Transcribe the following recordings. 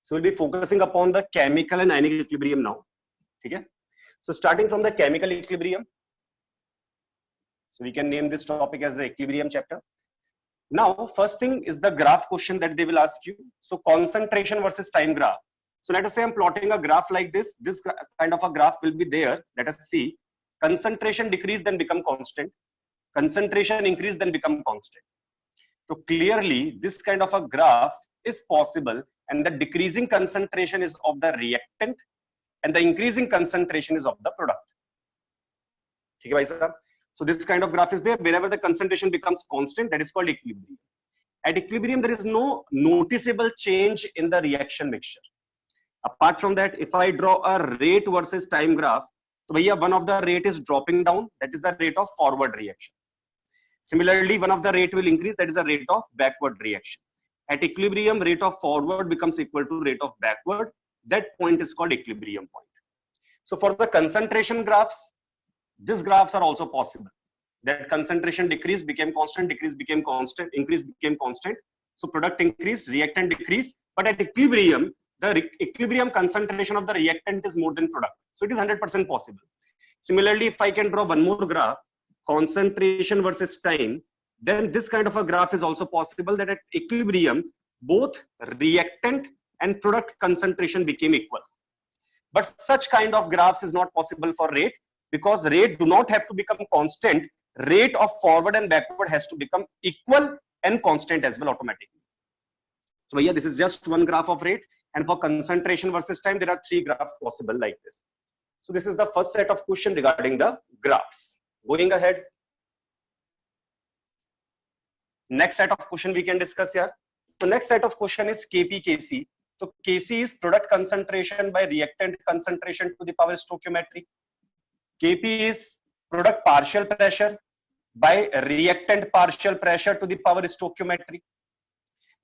So we'll be focusing upon the chemical and ionic equilibrium now. Okay? So starting from the chemical equilibrium. So we can name this topic as the equilibrium chapter. Now, first thing is the graph question that they will ask you. So concentration versus time graph. So let us say I'm plotting a graph like this. This kind of a graph will be there. Let us see. Concentration decrease, then become constant. Concentration increase, then become constant. So clearly, this kind of a graph is possible, and the decreasing concentration is of the reactant, and the increasing concentration is of the product. Okay, bhai sir? So this kind of graph is there. Wherever the concentration becomes constant, that is called equilibrium. At equilibrium, there is no noticeable change in the reaction mixture. Apart from that, if I draw a rate versus time graph, so bhaiya, one of the rate is dropping down, that is the rate of forward reaction. Similarly, one of the rate will increase, that is the rate of backward reaction. At equilibrium, rate of forward becomes equal to rate of backward. That point is called equilibrium point. So for the concentration graphs, these graphs are also possible. That concentration decrease became constant, decrease became constant, increase became constant. So product increased, reactant decreased. But at equilibrium, the equilibrium concentration of the reactant is more than product. So it is 100% possible. Similarly, if I can draw one more graph, concentration versus time, then this kind of a graph is also possible, that at equilibrium, both reactant and product concentration became equal. But such kind of graphs is not possible for rate, because rate do not have to become constant. Rate of forward and backward has to become equal and constant as well automatically. So yeah, this is just one graph of rate, and for concentration versus time, there are three graphs possible like this. So this is the first set of question regarding the graphs. Going ahead, next set of question we can discuss here. So next set of question is Kp Kc. So Kc is product concentration by reactant concentration to the power stoichiometry. Kp is product partial pressure by reactant partial pressure to the power stoichiometry.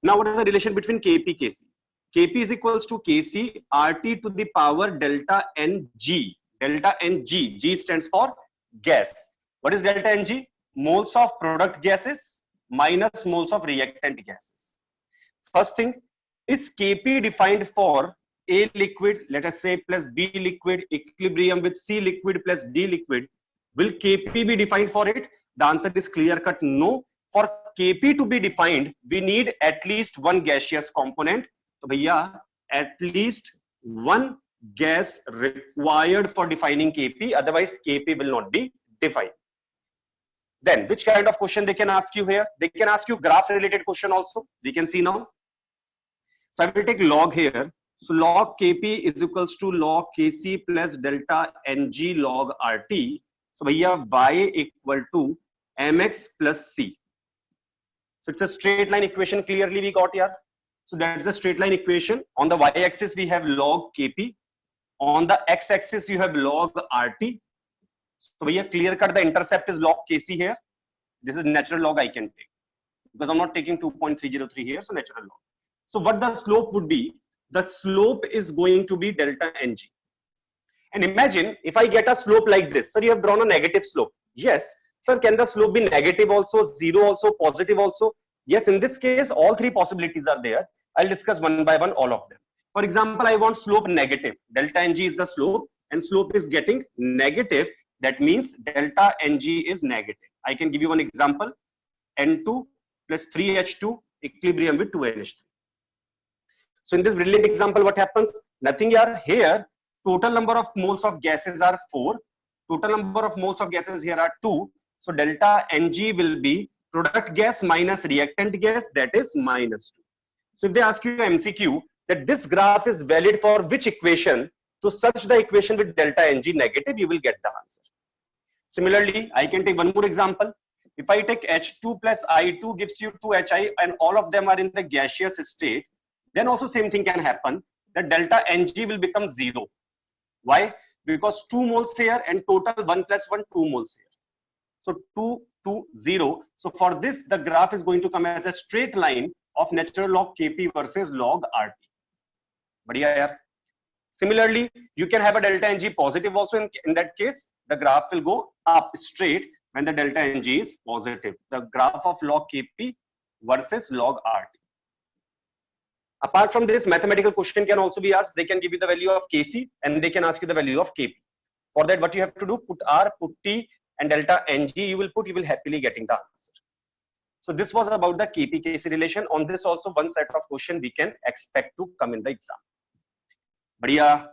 Now what is the relation between Kp Kc? Kp is equals to Kc RT to the power delta Ng. Delta Ng, G stands for gas. What is delta Ng? Moles of product gases minus moles of reactant gases. First thing, is Kp defined for A liquid, let us say, plus B liquid, equilibrium with C liquid plus D liquid? Will Kp be defined for it? The answer is clear cut no. For Kp to be defined, we need at least one gaseous component. So bhaiya, at least one gas required for defining Kp, otherwise Kp will not be defined. Then which kind of question they can ask you here? They can ask you graph related question also. We can see now. So I will take log here. So log Kp is equals to log Kc plus delta Ng log RT. So bhaiya, y equal to mx plus c. So it's a straight line equation clearly we got here. So that's the straight line equation. On the y-axis we have log Kp. On the x-axis you have log RT. So bhaiya, clear cut the intercept is log Kc here. This is natural log I can take, because I'm not taking 2.303 here, so natural log. So what the slope would be? The slope is going to be delta Ng. And imagine if I get a slope like this. Sir, you have drawn a negative slope. Yes. Sir, can the slope be negative also, zero also, positive also? Yes, in this case, all three possibilities are there. I'll discuss one by one all of them. For example, I want slope negative. Delta Ng is the slope, and slope is getting negative. That means delta Ng is negative. I can give you one example. N2 plus 3H2 equilibrium with 2NH3. So in this brilliant example, what happens? Nothing here. Total number of moles of gases are 4. Total number of moles of gases here are 2. So delta Ng will be product gas minus reactant gas, that is minus 2. So if they ask you MCQ that this graph is valid for which equation, to search the equation with delta Ng negative, you will get the answer. Similarly, I can take one more example. If I take H2 plus I2 gives you 2Hi and all of them are in the gaseous state, then also same thing can happen. The delta Ng will become 0. Why? Because 2 moles here and total 1 plus 1, 2 moles here. So 2, 2, 0. So for this, the graph is going to come as a straight line of natural log Kp versus log RT. Badhiya yaar. Similarly, you can have a delta Ng positive also. In that case, the graph will go up straight when the delta Ng is positive. The graph of log Kp versus log RT. Apart from this, mathematical question can also be asked. They can give you the value of Kc and they can ask you the value of Kp. For that, what you have to do, put R, put T, and delta Ng you will happily getting the answer. So this was about the Kp Kc relation. On this also one set of question we can expect to come in the exam. Badhiya.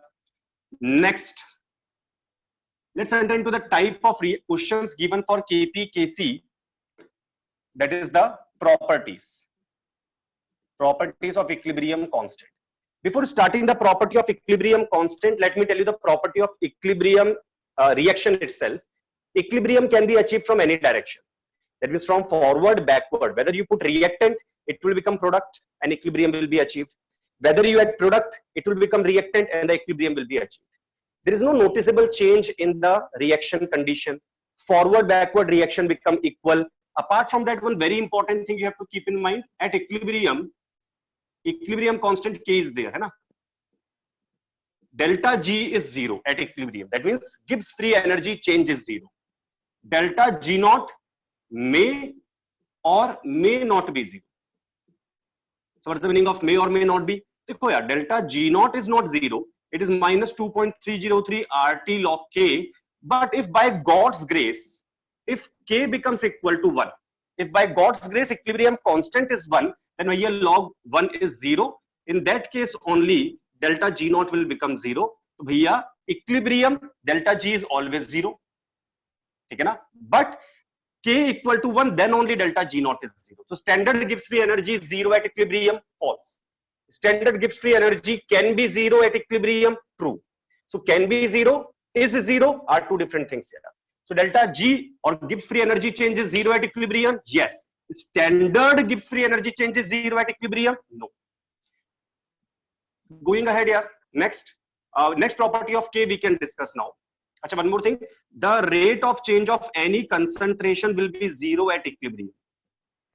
Next, let's enter into the type of questions given for Kp Kc. That is the properties of equilibrium constant. Before starting the property of equilibrium constant, let me tell you the property of equilibrium reaction itself. Equilibrium can be achieved from any direction. That means from forward, backward. Whether you put reactant, it will become product and equilibrium will be achieved. Whether you add product, it will become reactant and the equilibrium will be achieved. There is no noticeable change in the reaction condition. Forward, backward reaction become equal. Apart from that, one very important thing you have to keep in mind, at equilibrium constant K is there, hai na? Delta G is 0 at equilibrium. That means Gibbs free energy change is 0. Delta G naught may or may not be 0. So what is the meaning of may or may not be? Dekho yaar, delta G naught is not 0. It is minus 2.303 RT log K. But if by God's grace, if K becomes equal to 1, if by God's grace equilibrium constant is 1, then here log 1 is 0. In that case only delta G naught will become 0. So bhaiya equilibrium delta G is always 0. Okay, na? But K equal to 1, then only delta G naught is 0. So standard Gibbs free energy is 0 at equilibrium, false. Standard Gibbs free energy can be 0 at equilibrium, true. So can be 0, is 0 are two different things here. So delta G or Gibbs free energy change is 0 at equilibrium, yes. Standard Gibbs free energy change is 0 at equilibrium, no. Going ahead here, next property of K we can discuss now. Achha, one more thing, the rate of change of any concentration will be 0 at equilibrium.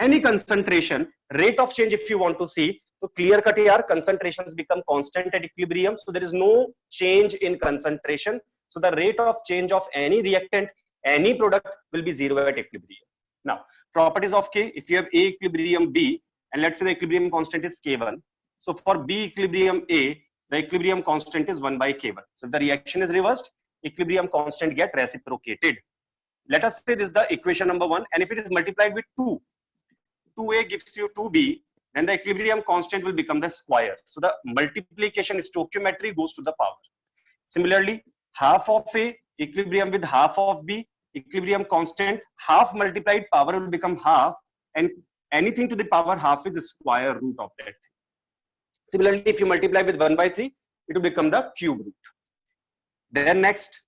Any concentration, rate of change if you want to see, so clear cut here, concentrations become constant at equilibrium, so there is no change in concentration. So the rate of change of any reactant, any product will be 0 at equilibrium. Now, properties of K, if you have A equilibrium B, and let's say the equilibrium constant is K1. So for B equilibrium A, the equilibrium constant is 1 by K1. So if the reaction is reversed, equilibrium constant get reciprocated. Let us say this is the equation number 1, and if it is multiplied with 2, 2A gives you 2B, then the equilibrium constant will become the square. So the multiplication stoichiometry goes to the power. Similarly, half of A equilibrium with half of B, equilibrium constant, half multiplied power will become half, and anything to the power half is the square root of that. Similarly, if you multiply with 1 by 3, it will become the cube root. Then next,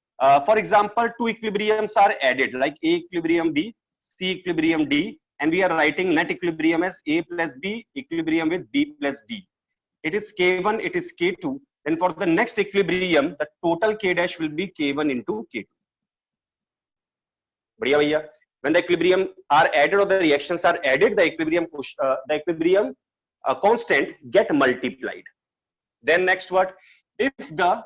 for example, two equilibriums are added, like A equilibrium B, C equilibrium D, and we are writing net equilibrium as A plus B equilibrium with B plus D. It is K1, it is K2. Then for the next equilibrium, the total K dash will be K1 into K2. Badhiya bhaiya. When the equilibrium are added or the reactions are added, the equilibrium constant get multiplied. Then next what? If the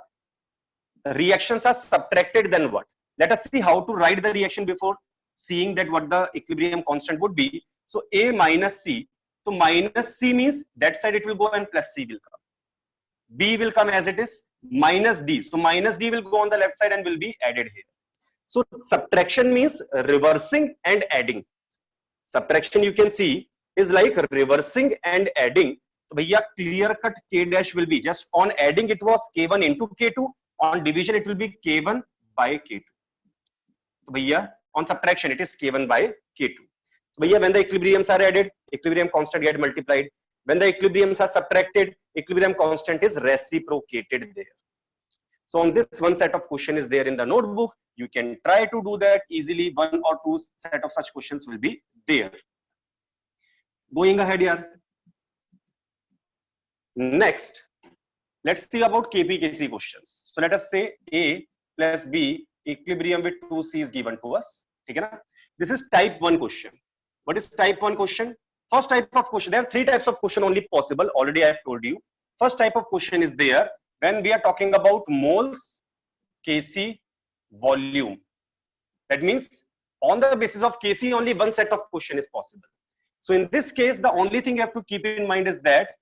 reactions are subtracted, then what? Let us see how to write the reaction before seeing that what the equilibrium constant would be. So A minus C. So minus C means that side it will go and plus C will come. B will come as it is, minus D. So minus D will go on the left side and will be added here. So subtraction means reversing and adding. Subtraction you can see is like reversing and adding. So bhaiya clear cut K dash will be just on adding it was K1 into K2. On division it will be K1 by K2. So bhaiya on subtraction it is K1 by K2. So bhaiya when the equilibriums are added, equilibrium constant get multiplied. When the equilibriums are subtracted, equilibrium constant is reciprocated there. So on this one set of question is there in the notebook. You can try to do that easily. One or two set of such questions will be there. Going ahead here. Next, let's see about KP/KC questions. So let us say A plus B equilibrium with 2C is given to us. Okay, na? This is type 1 question. What is type 1 question? First type of question, there are three types of question only possible. Already I have told you. First type of question is there when we are talking about moles, Kc, volume. That means on the basis of Kc, only one set of question is possible. So in this case, the only thing you have to keep in mind is that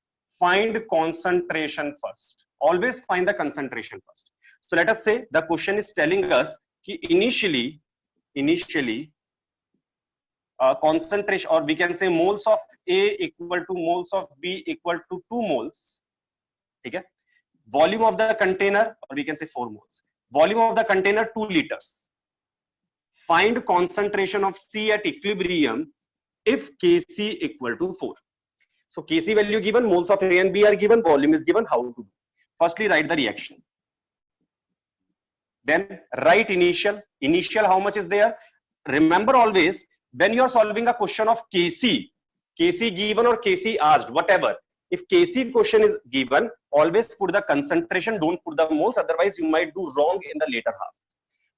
find concentration first. Always find the concentration first. So let us say the question is telling us कि initially concentration, or we can say moles of A equal to moles of B equal to 2 moles. Okay? Volume of the container, or we can say 4 moles. Volume of the container 2 liters. Find concentration of C at equilibrium if Kc equal to 4. So Kc value given, moles of A and B are given, volume is given. How to do? Firstly, write the reaction. Then write initial. Initial, how much is there? Remember always, when you are solving a question of Kc given or Kc asked, whatever. If Kc question is given, always put the concentration, don't put the moles, otherwise you might do wrong in the later half.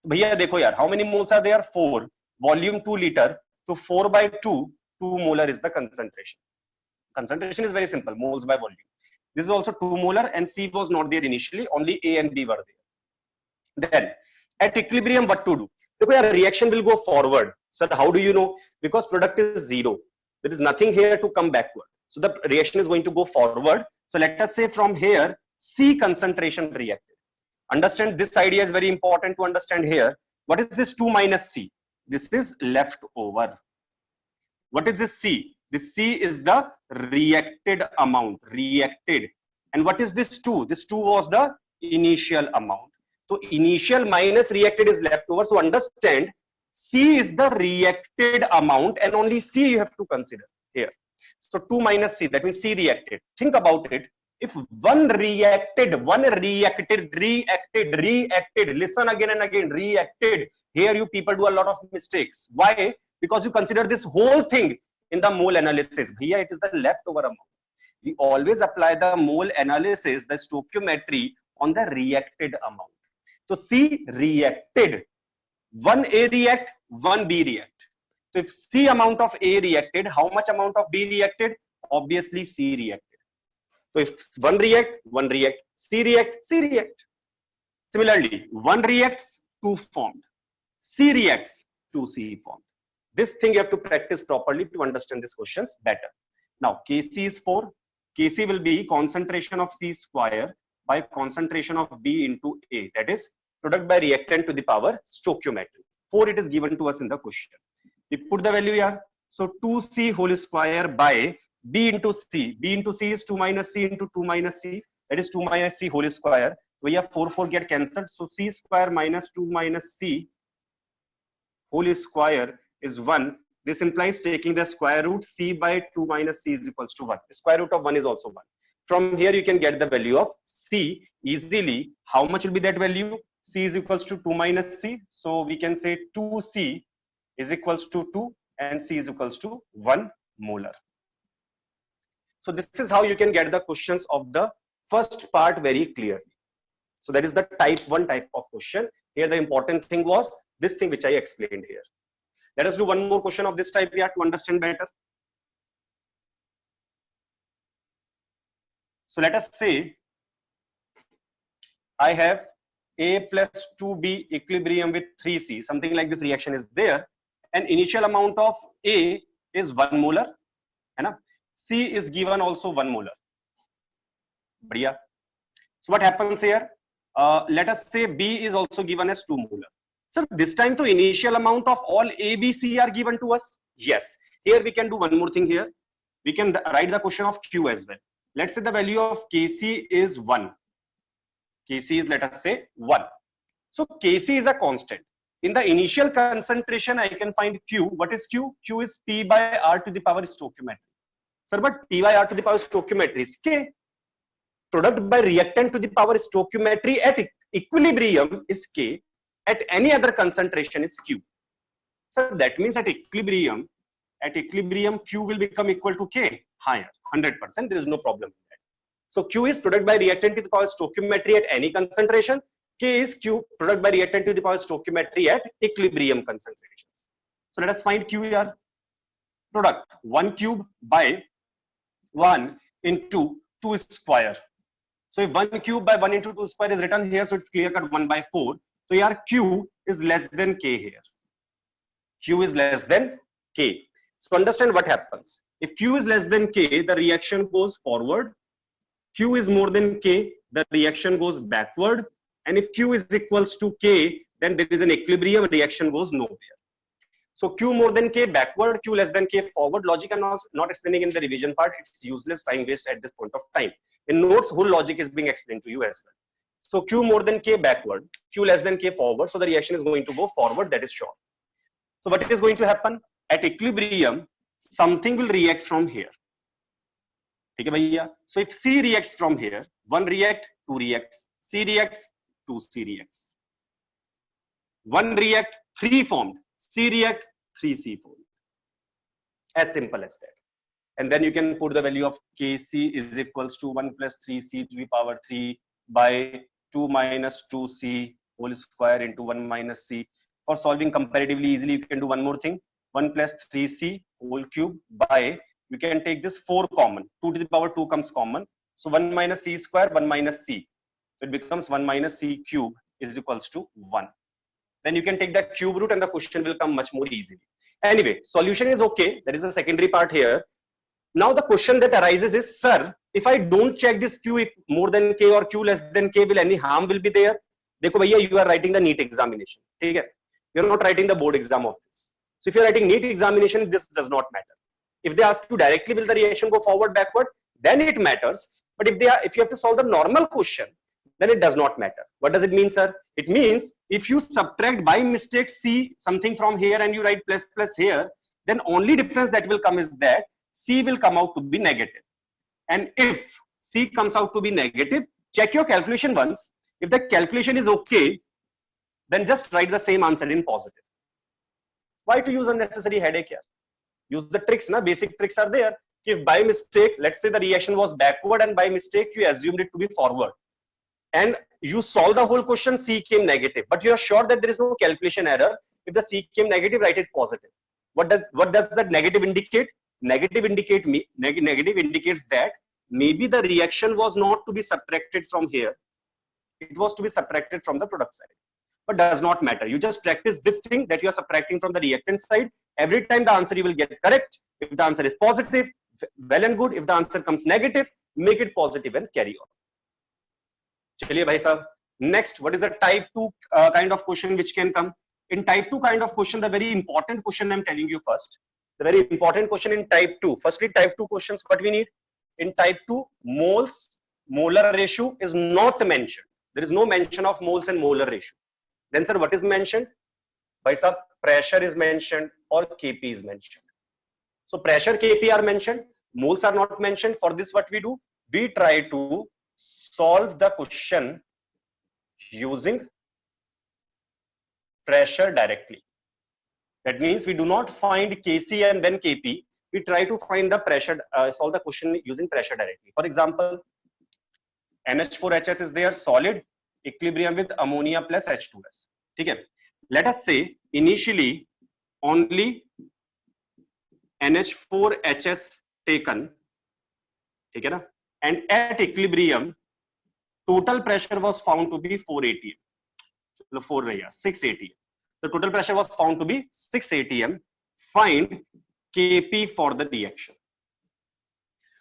भैया देखो यार, how many moles are there? 4. Volume 2 liter. So 4 by 2 molar is the concentration. Concentration is very simple, moles by volume. This is also 2 molar, and C was not there initially, only A and B were there. Then at equilibrium, what to do? देखो यार, reaction will go forward. So how do you know? Because product is 0. There is nothing here to come backward. So the reaction is going to go forward. So let us say from here, C concentration reacted. Understand, this idea is very important to understand here. What is this 2 minus C? This is leftover. What is this C? This C is the reacted amount, reacted. And what is this 2? This 2 was the initial amount. So initial minus reacted is leftover. So understand, C is the reacted amount, and only C you have to consider here. So 2 minus C, that means C reacted. Think about it. If one reacted, listen again and again, reacted. Here you people do a lot of mistakes. Why? Because you consider this whole thing in the mole analysis. Here it is the leftover amount. We always apply the mole analysis, the stoichiometry on the reacted amount. So C reacted. One A react, one B react. So if C amount of A reacted, how much amount of B reacted? Obviously C reacted. So if one react, C react, C react. Similarly, one reacts, 2 formed. C reacts, 2C formed. This thing you have to practice properly to understand these questions better. Now, Kc is 4. Kc will be concentration of C square by concentration of B into A. That is product by reactant to the power stoichiometry. 4 it is given to us in the question. We put the value here. So 2C whole square by B into C. B into C is 2 minus C into 2 minus C. That is 2 minus C whole square. So here 4 get cancelled. So C square minus 2 minus C whole square is 1. This implies taking the square root. C by 2 minus C is equals to 1. The square root of 1 is also 1. From here you can get the value of C easily. How much will be that value? C is equals to 2 minus C. So we can say 2C is equals to 2 and C is equals to 1 molar. So this is how you can get the questions of the first part very clearly. So that is the type 1 type of question. Here the important thing was this thing which I explained here. Let us do one more question of this type here to understand better. So let us say I have A plus 2B equilibrium with 3C. Something like this reaction is there. And initial amount of A is 1 molar. Hai C is given also 1 molar. Badhiya. So what happens here? Let us say B is also given as 2 molar. So this time the initial amount of all A, B, C are given to us. Yes. Here we can do one more thing here. We can write the question of Q as well. Let's say the value of Kc is 1. Kc is, let us say, 1. So Kc is a constant. In the initial concentration, I can find Q. What is Q? Q is P by R to the power stoichiometry. Sir, but P by R to the power stoichiometry is K. Product by reactant to the power stoichiometry at equilibrium is K. At any other concentration is Q. So that means at equilibrium Q will become equal to K, higher, 100%. There is no problem with that. So Q is product by reactant to the power stoichiometry at any concentration. K is Q, product by reactant to the power stoichiometry at equilibrium concentrations. So let us find Q here. Product 1 cube by 1 into 2 square. So if 1 cube by 1 into 2 square is written here, so it's clear cut 1 by 4. So here Q is less than K here. Q is less than K. So understand what happens. If Q is less than K, the reaction goes forward. Q is more than K, the reaction goes backward. And if Q is equals to K, then there is an equilibrium, reaction goes nowhere. So Q more than K backward, Q less than K forward. Logic I'm not explaining in the revision part. It's useless time waste at this point of time. In notes, whole logic is being explained to you as well. So Q more than K backward, Q less than K forward. So the reaction is going to go forward, that is sure. So what is going to happen? At equilibrium, something will react from here. Okay, bhaiya? So if C reacts from here, 1 react, 2 reacts, C reacts, 2 C reacts. 1 react, 3 formed, C react, 3 C formed. As simple as that. And then you can put the value of Kc is equals to 1 plus 3C to the power 3 by 2 minus 2C whole square into 1 minus C. For solving comparatively easily, you can do one more thing. 1 plus 3C whole cube by, you can take this 4 common. 2 to the power 2 comes common. So 1 minus C square, 1 minus C. So it becomes 1 minus C cube is equals to 1. Then you can take the cube root and the question will come much more easily. Anyway, solution is okay. That is the secondary part here. Now the question that arises is, sir, if I don't check this Q more than K or Q less than K, will any harm will be there? Dekho bhaiya, you are writing the NEET examination. Okay? You are not writing the board exam of this. So if you are writing NEET examination, this does not matter. If they ask you directly, will the reaction go forward, backward? Then it matters. But if you have to solve the normal question, then it does not matter. What does it mean, sir? It means if you subtract by mistake C something from here and you write plus plus here, then only difference that will come is that C will come out to be negative. And if C comes out to be negative, check your calculation once. If the calculation is okay, then just write the same answer in positive. Why to use unnecessary headache here? Use the tricks, na? Basic tricks are there. If by mistake, let's say the reaction was backward and by mistake you assumed it to be forward, and you solve the whole question, C came negative, but you are sure that there is no calculation error. If the C came negative, write it positive. What does that negative indicate? Negative indicates that maybe the reaction was not to be subtracted from here. It was to be subtracted from the product side. But does not matter. You just practice this thing that you are subtracting from the reactant side. Every time the answer you will get correct. If the answer is positive, well and good. If the answer comes negative, make it positive and carry on. Chaliye bhai sahab. Next, what is the type 2 kind of question which can come? In type 2 kind of question, the very important question I'm telling you first. The very important question in type 2. Firstly, type 2 questions, what we need? In type 2, molar ratio is not mentioned. There is no mention of moles and molar ratio. Then, sir, what is mentioned? Bhai sahab, pressure is mentioned or Kp is mentioned. So, pressure, Kp are mentioned. Moles are not mentioned. For this, what we do? We try to solve the question using pressure directly. That means we do not find Kc and then Kp. We try to find the pressure, solve the question using pressure directly. For example, NH4HS is there, solid, equilibrium with ammonia plus H2S. Okay. Let us say initially only NH4HS taken, okay, na? And at equilibrium, total pressure was found to be 4 atm. 6 atm. The total pressure was found to be 6 atm. Find Kp for the reaction.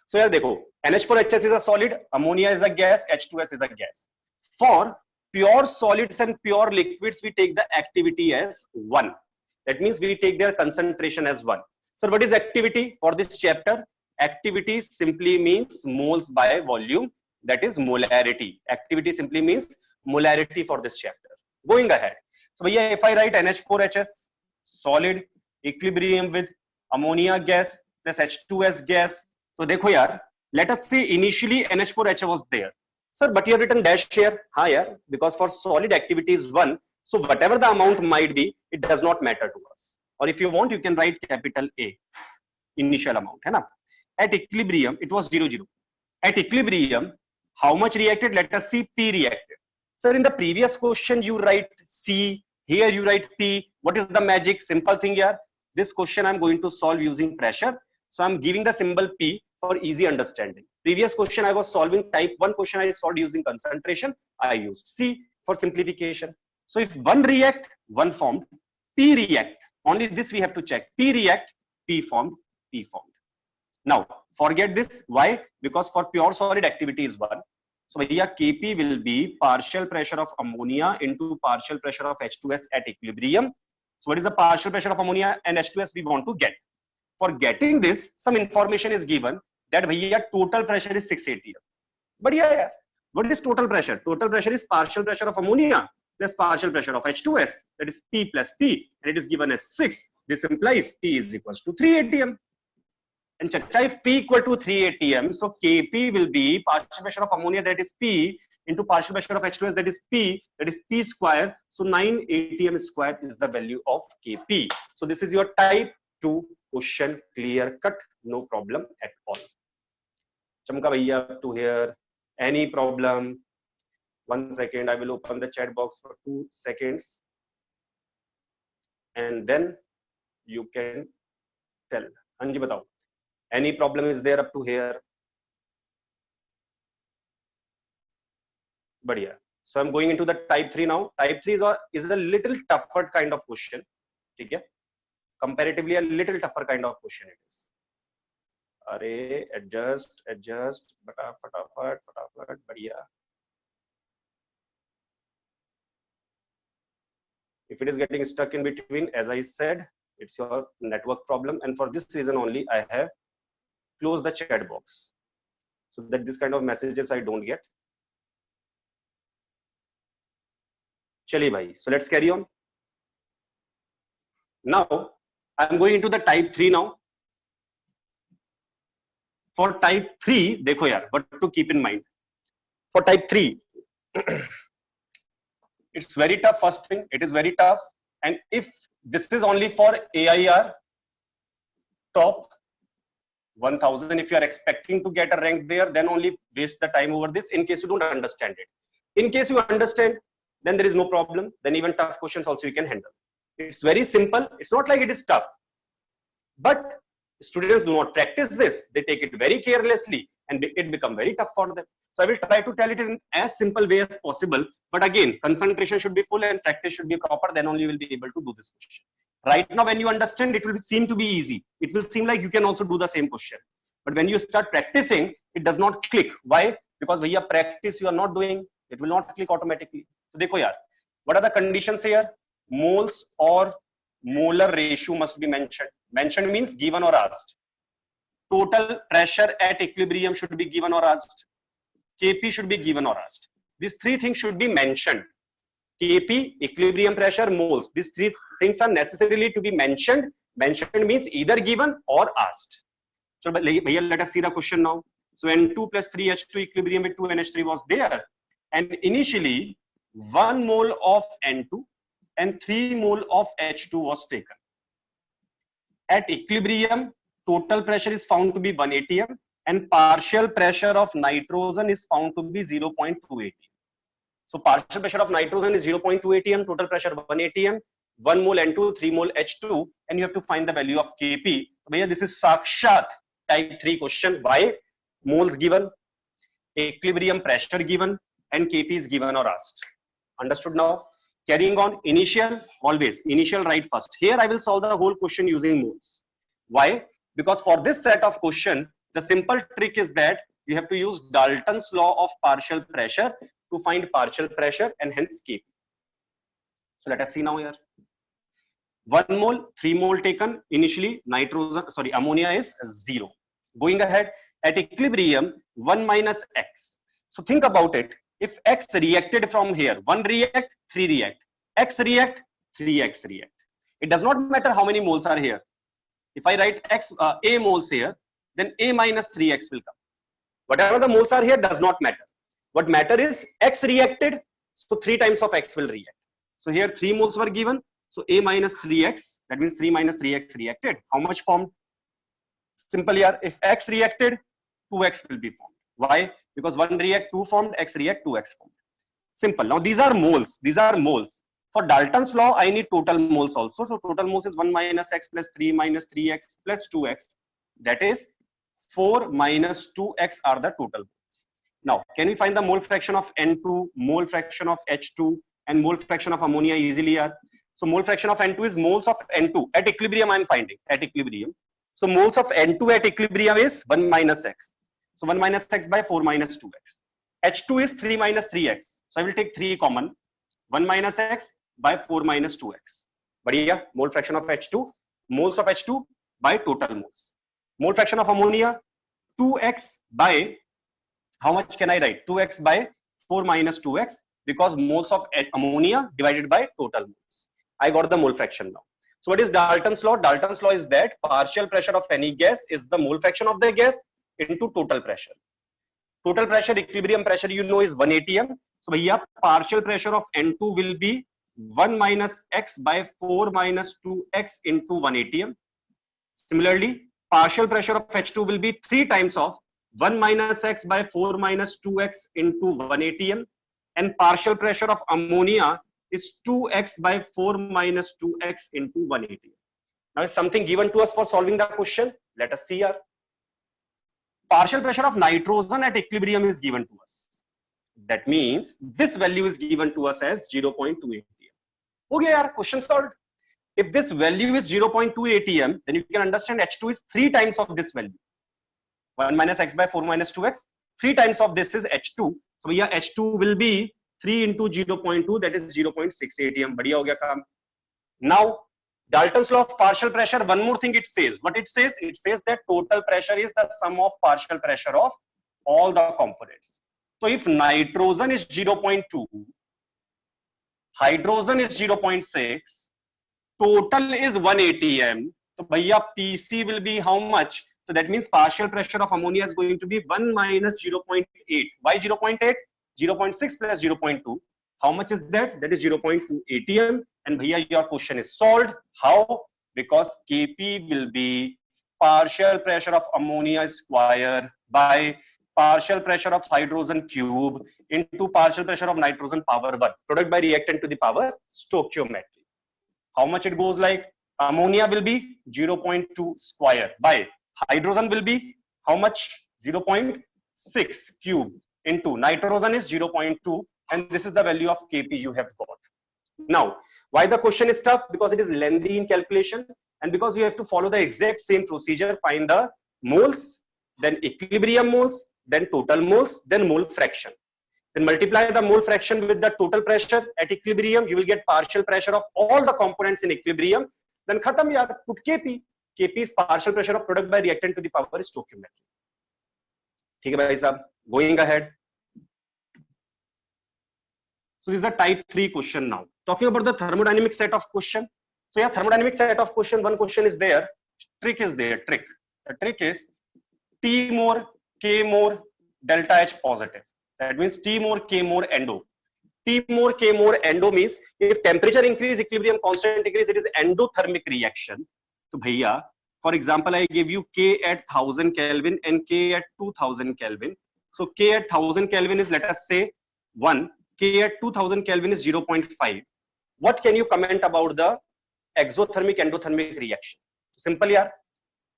So here dekho, NH4HS is a solid, ammonia is a gas, H2S is a gas. For pure solids and pure liquids, we take the activity as 1. That means we take their concentration as 1. So what is activity for this chapter? Activity simply means moles by volume. That is molarity. Activity simply means molarity for this chapter. Going ahead. So if I write NH4HS, solid, equilibrium with ammonia gas plus H2S gas. So dekho yaar, let us say initially NH4HA was there. Sir, but you have written dash here. Ha, yaar, because for solid activity is 1. So whatever the amount might be, it does not matter to us. Or if you want, you can write capital A, initial amount. Hai na? At equilibrium, it was 0, 0. At equilibrium, how much reacted? Let us see P reacted. Sir, in the previous question, you write C. Here you write P. What is the magic? Simple thing here. This question I'm going to solve using pressure. So I'm giving the symbol P for easy understanding. Previous question I was solving type 1 question I solved using concentration. I used C for simplification. So if 1 react, 1 formed. P react. Only this we have to check. P react, P formed, P formed. Now, Forget this. Why? Because for pure solid activity is 1. So here Kp will be partial pressure of ammonia into partial pressure of H2S at equilibrium. So what is the partial pressure of ammonia and H2S we want to get? For getting this, some information is given that here total pressure is 6 atm. But yeah, what is total pressure? Total pressure is partial pressure of ammonia plus partial pressure of H2S, that is P plus P, and it is given as 6. This implies P is equals to 3 atm. And chacha, if P equal to 3 atm, so Kp will be partial pressure of ammonia, that is P, into partial pressure of H2S, that is P square. So 9 atm square is the value of Kp. So this is your type 2 question, clear cut, no problem at all. Chamka bhaiya, up to here. Any problem? 1 second, I will open the chat box for 2 seconds. And then you can tell. Anji batao. Any problem is there up to here? Badhiya. So I'm going into the type 3 now. Type 3 is a little tougher kind of question. Okay? Comparatively a little tougher kind of question it is. Array, adjust, fatafat, badhiya. If it is getting stuck in between, as I said, it's your network problem. And for this reason only, I have closed the chat box so that this kind of messages I don't get. Chali bhai. So let's carry on. Now, I'm going into the type 3 now. For type 3, dekho yaar, what to keep in mind. For type 3, it's very tough. First thing, it is very tough. And if this is only for AIR top 1000, if you are expecting to get a rank there, then only waste the time over this in case you don't understand it. In case you understand, then there is no problem. Then even tough questions also you can handle. It's very simple. It's not like it is tough. But students do not practice this. They take it very carelessly and it becomes very tough for them. So I will try to tell it in as simple way as possible. But again, concentration should be full and practice should be proper. Then only you will be able to do this question. Right now, when you understand, it will seem to be easy. It will seem like you can also do the same question. But when you start practicing, it does not click. Why? Because via practice you are not doing, it will not click automatically. So dekho yaar, what are the conditions here? Moles or molar ratio must be mentioned. Mentioned means given or asked. Total pressure at equilibrium should be given or asked. Kp should be given or asked. These three things should be mentioned. Kp, equilibrium pressure, moles. These three things are necessarily to be mentioned. Mentioned means either given or asked. So let us see the question now. So N2 plus 3H2 equilibrium with 2NH3 was there. And initially 1 mole of N2 and 3 mole of H2 was taken. At equilibrium, total pressure is found to be 1 atm and partial pressure of nitrogen is found to be 0.2 atm. So partial pressure of nitrogen is 0.2 atm, total pressure 1 atm, 1 mole N2, 3 mole H2, and you have to find the value of Kp. So this is Sakshat type 3 question. Why? Moles given, equilibrium pressure given, and Kp is given or asked. Understood now? Carrying on, initial, always initial write first. Here I will solve the whole question using moles. Why? Because for this set of question, the simple trick is that you have to use Dalton's law of partial pressure to find partial pressure and hence Kp. So let us see now here. 1 mole, 3 mole taken. Initially, ammonia is 0. Going ahead, at equilibrium, 1 minus x. So think about it. If x reacted from here, 1 react, 3 react. X react, 3x react. It does not matter how many moles are here. If I write x, A moles here, then A minus 3x will come. Whatever the moles are here does not matter. What matter is x reacted, so 3 times of x will react. So here 3 moles were given. So A minus 3x, that means 3 minus 3x reacted. How much formed? Simple here. If x reacted, 2x will be formed. Why? Because 1 react, 2 formed, x react, 2x formed. Simple. Now these are moles. These are moles. For Dalton's law, I need total moles also. So total moles is 1 minus x plus 3 minus 3x plus 2x. That is 4 minus 2x are the total moles. Now, can we find the mole fraction of N2, mole fraction of H2, and mole fraction of ammonia easily here? So mole fraction of N2 is moles of N2. At equilibrium, I am finding. At equilibrium, So moles of N2 at equilibrium is 1 minus x. So 1 minus x by 4 minus 2x. H2 is 3 minus 3x. So I will take 3 common. 1 minus x by 4 minus 2x. Badhiya, mole fraction of H2. Moles of H2 by total moles. Mole fraction of ammonia, 2x by, how much can I write? 2x by 4 minus 2x, because moles of ammonia divided by total moles. I got the mole fraction now. So what is Dalton's law? Dalton's law is that partial pressure of any gas is the mole fraction of the gas into total pressure. Total pressure, equilibrium pressure, you know, is 1 atm. So here partial pressure of N2 will be 1 minus x by 4 minus 2x into 1 atm. Similarly, partial pressure of H2 will be 3 times of 1 minus x by 4 minus 2x into 1 atm. And partial pressure of ammonia is 2x by 4 minus 2x into 1 atm. Now, is something given to us for solving the question? Let us see here. Partial pressure of nitrogen at equilibrium is given to us. That means this value is given to us as 0.2 atm. Okay, yaar, question solved. If this value is 0.2 atm, then you can understand H2 is 3 times of this value. 1 minus x by 4 minus 2x. 3 times of this is H2. So here H2 will be 3 into 0.2, that is 0.6 atm. Badhiya ho gaya kaam. Now, Dalton's law of partial pressure, one more thing it says. What it says? It says that total pressure is the sum of partial pressure of all the components. So if nitrogen is 0.2, hydrogen is 0.6, total is 1 atm. So bhaiya PC will be how much? So that means partial pressure of ammonia is going to be 1 minus 0.8. Why 0.8? 0.6 plus 0.2. How much is that? That is 0.2 atm. And bhaiya, your question is solved. How? Because Kp will be partial pressure of ammonia square by partial pressure of hydrogen cube into partial pressure of nitrogen power 1. Product by reactant to the power stoichiometry. How much it goes like? Ammonia will be 0.2 square by hydrogen will be how much? 0.6 cube into nitrogen is 0.2, and this is the value of Kp you have got. Now, why the question is tough? Because it is lengthy in calculation, and because you have to follow the exact same procedure, find the moles, then equilibrium moles, then total moles, then mole fraction. Then multiply the mole fraction with the total pressure at equilibrium, you will get partial pressure of all the components in equilibrium. Then khatam yaar, put Kp. Kp is partial pressure of product by reactant to the power stoichiometry. Okay, bhai sahab, going ahead. So this is a type 3 question now. Talking about the thermodynamic set of question. So yeah, thermodynamic set of question, one question is there. Trick is there, trick. The trick is T more, K more, delta H positive. That means T more, K more, endo. T more, K more, endo means if temperature increase, equilibrium constant increase, it is endothermic reaction. So bhaiya, for example, I give you K at 1000 Kelvin and K at 2000 Kelvin. So K at 1000 Kelvin is, let us say, 1. K at 2000 Kelvin is 0.5. What can you comment about the exothermic endothermic reaction? Simple yaar.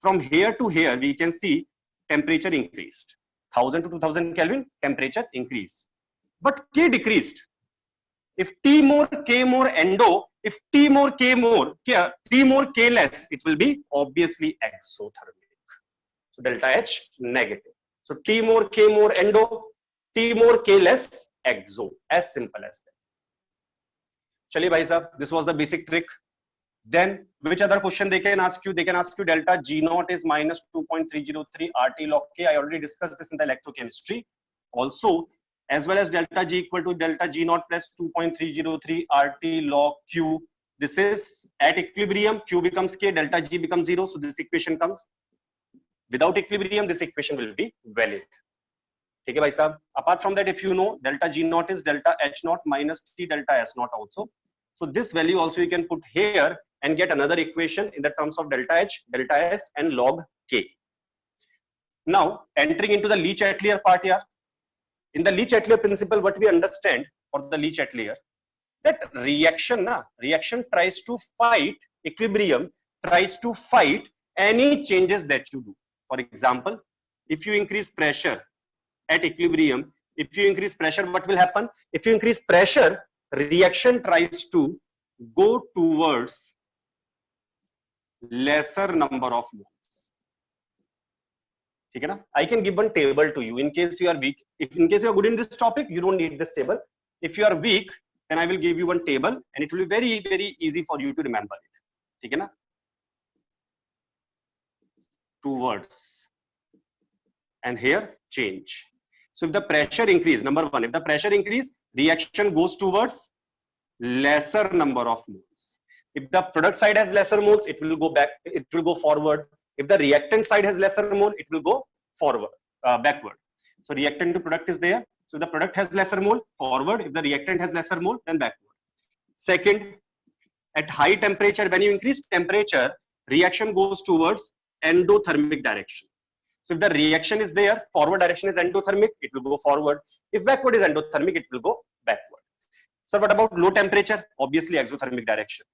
From here to here, we can see temperature increased. 1000 to 2000 Kelvin, temperature increased. But K decreased. If T more, K more, endo, if T more, K more, T more, K less, it will be obviously exothermic. So delta H negative. So T more, K more, endo, T more, K less, exo. As simple as that. Chaliye bhai sahab, this was the basic trick. Then which other question they can ask you? They can ask you delta G naught is minus 2.303 RT log K. I already discussed this in the electrochemistry. Also, as well as delta G equal to delta G naught plus 2.303 RT log Q. This is at equilibrium, Q becomes K, delta G becomes 0. So this equation comes. Without equilibrium, this equation will be valid. Okay, bhai sahab. Apart from that, if you know, delta G naught is delta H naught minus T delta S naught also. So this value also you can put here and get another equation in the terms of delta H, delta S and log K. Now, entering into the Le-Chatelier part here. In the Le-Chatelier principle, what we understand for the Le-Chatelier, that reaction tries to fight equilibrium, tries to fight any changes that you do. For example, if you increase pressure at equilibrium, if you increase pressure, what will happen? If you increase pressure, reaction tries to go towards lesser number of moles. ठीक है ना. I can give one table to you in case you are weak. If in case you are good in this topic, you don't need this table. If you are weak, then I will give you one table and it will be very, very easy for you to remember it. ठीक है ना. 2 words. And here change. So if the pressure increase, number one, if the pressure increase, reaction goes towards lesser number of moles. If the product side has lesser moles, it will go back, it will go forward. If the reactant side has lesser mole, it will go forward, backward. So reactant to product is there. So the product has lesser mole, forward. If the reactant has lesser mole, then backward. Second, at high temperature, when you increase temperature, reaction goes towards endothermic direction. So if the reaction is there, forward direction is endothermic, it will go forward. If backward is endothermic, it will go backward. So what about low temperature? Obviously exothermic direction.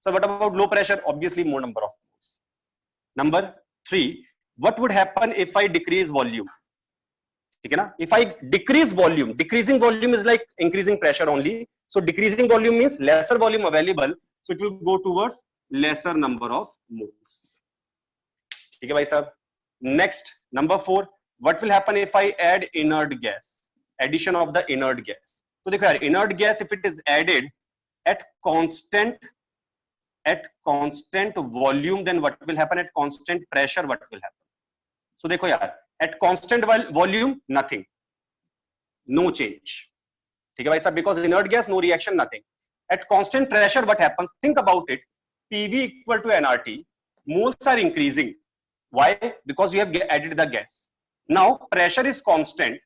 So what about low pressure? Obviously more number of moles. Number 3, what would happen if I decrease volume? If I decrease volume, decreasing volume is like increasing pressure only. So decreasing volume means lesser volume available. So it will go towards lesser number of moles. Okay, bhai sahab. Next, number 4, what will happen if I add inert gas? Addition of the inert gas. So देखो यार, inert gas if it is added at constant volume, then what will happen? At constant pressure, what will happen? So देखो यार, at constant volume, nothing, no change. ठीक है भाई साहब, because inert gas, no reaction, nothing. At constant pressure, what happens? Think about it. PV equal to nRT, moles are increasing. Why? Because you have added the gas. Now pressure is constant,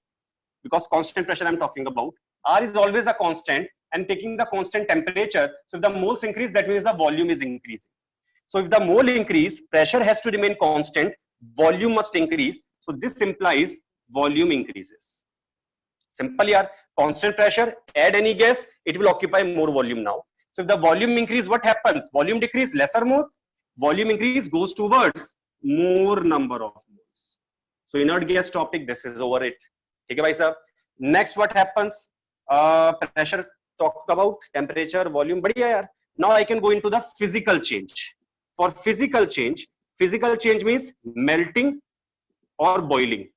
because constant pressure I'm talking about. R is always a constant, and taking the constant temperature. So if the moles increase, that means the volume is increasing. So if the mole increase, pressure has to remain constant, volume must increase. So this implies volume increases. Simple yaar. Constant pressure, add any gas, it will occupy more volume now. So if the volume increase, what happens? Volume decrease, lesser mole. Volume increase goes towards more number of moles. So inert gas topic, this is over it. Okay, bhai sahab. Next, what happens? Pressure talked about, temperature, volume. Badhiya yaar. Now I can go into the physical change. For physical change means melting or boiling.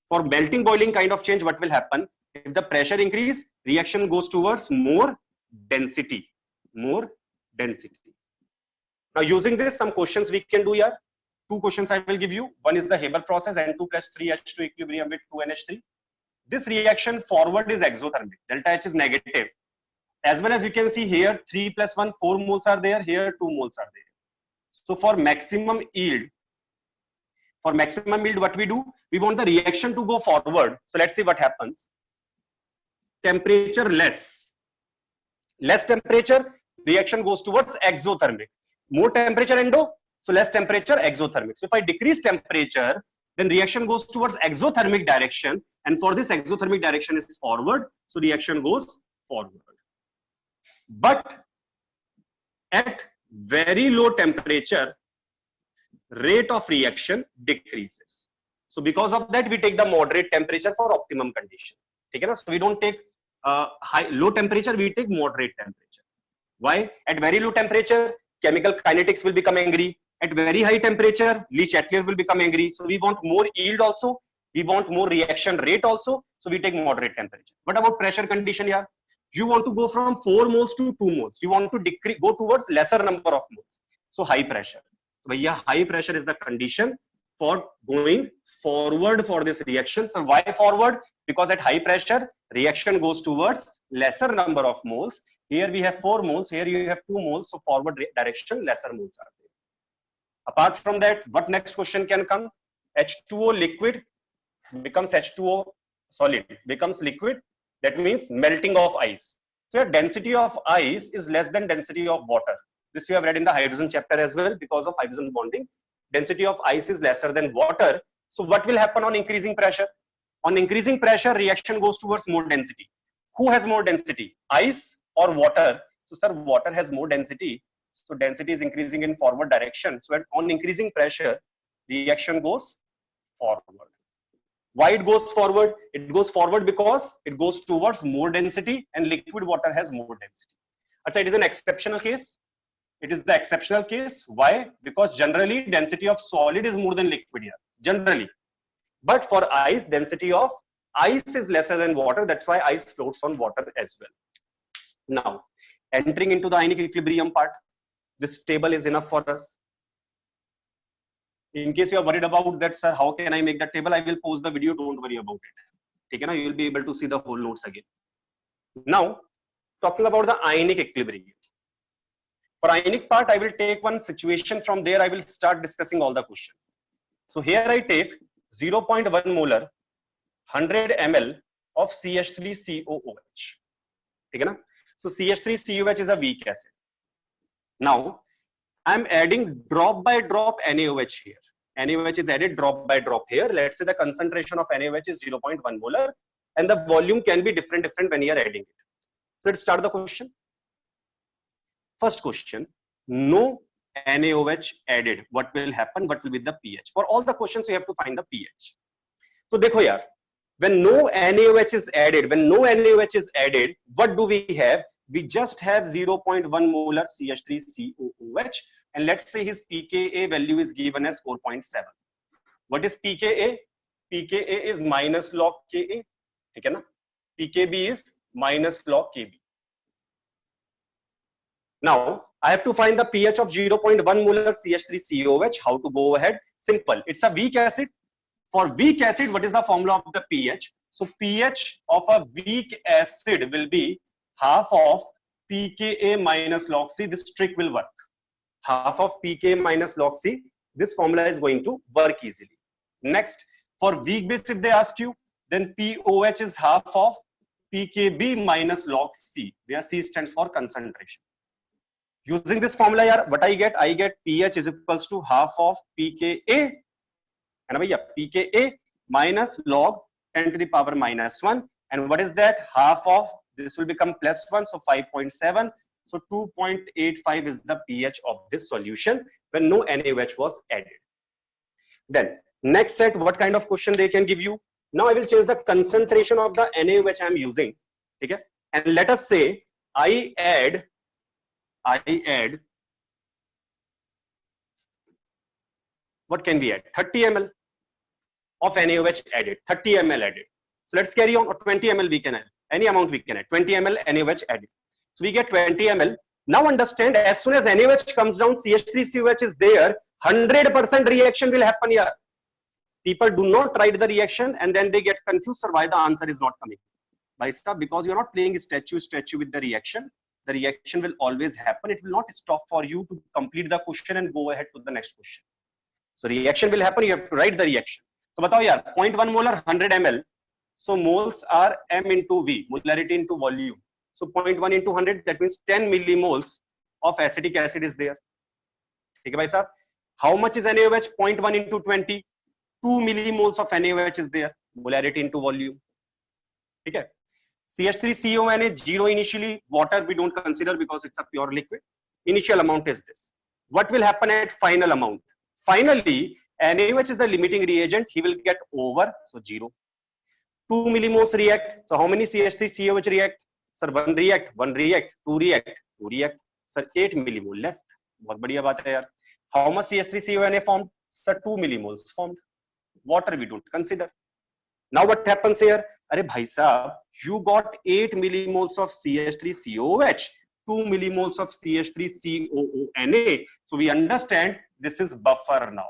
For melting, boiling kind of change, what will happen? If the pressure increase, reaction goes towards more density. More density. Now using this, some questions we can do here. 2 questions I will give you. One is the Haber process, N2 plus 3H2 equilibrium with 2NH3. This reaction forward is exothermic. Delta H is negative. As well as you can see here, 3 plus 1, 4 moles are there. Here, 2 moles are there. So for maximum yield, what we do? We want the reaction to go forward. So let's see what happens. Temperature less temperature, reaction goes towards exothermic. More temperature endo, so less temperature exothermic. So if I decrease temperature, then reaction goes towards exothermic direction, and for this exothermic direction is forward, so reaction goes forward. But at very low temperature, rate of reaction decreases. So because of that, we take the moderate temperature for optimum condition. Okay, so we don't take low temperature, we take moderate temperature. Why? At very low temperature, chemical kinetics will become angry. At very high temperature, Le-Chatelier will become angry. So we want more yield also, we want more reaction rate also, so we take moderate temperature. What about pressure condition here? You want to go from 4 moles to 2 moles. You want to go towards lesser number of moles. So high pressure. So high pressure is the condition for going forward for this reaction. So why forward? Because at high pressure, reaction goes towards lesser number of moles. Here we have 4 moles, here you have 2 moles, so forward direction, lesser moles are there. Apart from that, what next question can come? H2O liquid becomes H2O solid, becomes liquid. That means melting of ice. So your density of ice is less than density of water. This you have read in the hydrogen chapter as well. Because of hydrogen bonding, density of ice is lesser than water. So what will happen on increasing pressure? On increasing pressure, reaction goes towards more density. Who has more density? Ice or water? So sir, water has more density. So density is increasing in forward direction. So on increasing pressure, reaction goes forward. Why it goes forward? It goes forward because it goes towards more density, and liquid water has more density. Achha, it is an exceptional case. It is the exceptional case. Why? Because generally density of solid is more than liquid here. Generally, But for ice, density of ice is lesser than water. That's why ice floats on water as well. Now, entering into the ionic equilibrium part, this table is enough for us. In case you are worried about that, sir, how can I make that table? I will pause the video. Don't worry about it. Okay, now you will be able to see the whole notes again. Now, talking about the ionic equilibrium. For ionic part, I will take one situation. From there, I will start discussing all the questions. So here I take 0.1 molar 100 ml of CH3COOH. Okay, na? So CH3COOH is a weak acid. Now I'm adding drop by drop NaOH here. NaOH is added drop by drop here. Let's say the concentration of NaOH is 0.1 molar and the volume can be different when you are adding it. So let's start the question. First question, no NaOH added. What will happen? What will be the pH? For all the questions, you have to find the pH. So dekho yaar, when no NaOH is added, what do we have? We just have 0.1 molar CH3COOH, and let's say his pKa value is given as 4.7. What is pKa? pKa is minus log Ka. Okay, na? pKb is minus log Kb. Now I have to find the pH of 0.1 molar CH3COOH. How to go ahead? Simple. It's a weak acid. For weak acid, what is the formula of the pH? So pH of a weak acid will be half of pKa minus log C. This trick will work. Half of pKa minus log C. This formula is going to work easily. Next, for weak base, if they ask you, then POH is half of pKb minus log C, where C stands for concentration. Using this formula, yaar, what I get pH is equals to half of pKa, and pKa minus log 10 to the power minus 1. And what is that? Half of this will become plus 1, so 5.7. So 2.85 is the pH of this solution when no NaOH was added. Then next set, what kind of question they can give you? Now I will change the concentration of the NaOH I am using. Okay? And let us say I add what can we add? 30 ml of NaOH added, 30 ml added. So let's carry on, or 20 ml we can add, any amount we can add, 20 ml NaOH added. So we get 20 ml. Now understand, as soon as NaOH comes down, CH3COH is there, 100% reaction will happen here. People do not write the reaction and then they get confused, sir, why the answer is not coming. Because you're not playing statue with the reaction. The reaction will always happen. It will not stop for you to complete the question and go ahead to the next question. So reaction will happen, you have to write the reaction. So batao yaar, 0.1 molar 100 ml. So moles are m into V, molarity into volume. So 0.1 into 100, that means 10 millimoles of acetic acid is there. Okay, bhai sahab? How much is NaOH? 0.1 into 20, 2 millimoles of NaOH is there, molarity into volume. Okay. CH3CONA 0 initially, water we don't consider because it's a pure liquid. Initial amount is this. What will happen at final amount? Finally, NaOH is the limiting reagent, he will get over, so 0. 2 millimoles react. So how many CH3COH react? Sir, 1 react, 2 react, 2 react. Sir, 8 millimole left. बहुत बढ़िया बात है यार. How much CH3CONA formed? Sir, 2 millimoles formed. Water we don't consider. Now what happens here? Arey bhai sahab, you got 8 millimoles of CH3COH, 2 millimoles of CH3COONA. So we understand this is buffer now.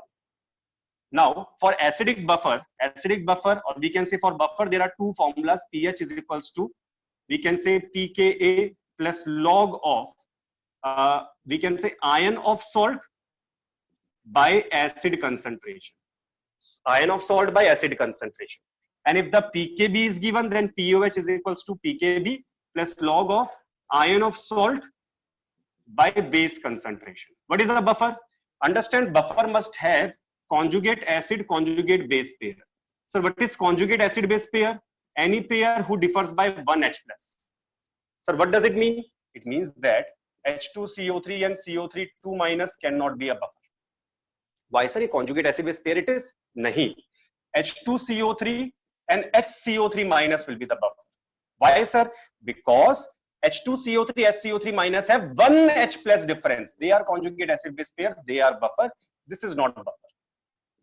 Now for acidic buffer, or we can say for buffer, there are two formulas. pH is equals to, we can say pKa plus log of, we can say ion of salt by acid concentration. Ion of salt by acid concentration. And if the pKb is given, then POH is equals to pKb plus log of ion of salt by base concentration. What is the buffer? Understand, buffer must have conjugate acid, conjugate base pair. So what is conjugate acid base pair? Any pair who differs by 1 H plus. So what does it mean? It means that H2CO3 and CO3 2 minus cannot be a buffer. Why, sir? A conjugate acid base pair it is? Nahi. H2CO3 and HCO3 minus will be the buffer. Why, sir? Because H2CO3, HCO3 minus have 1 H plus difference. They are conjugate acid base pair. They are buffer. This is not a buffer.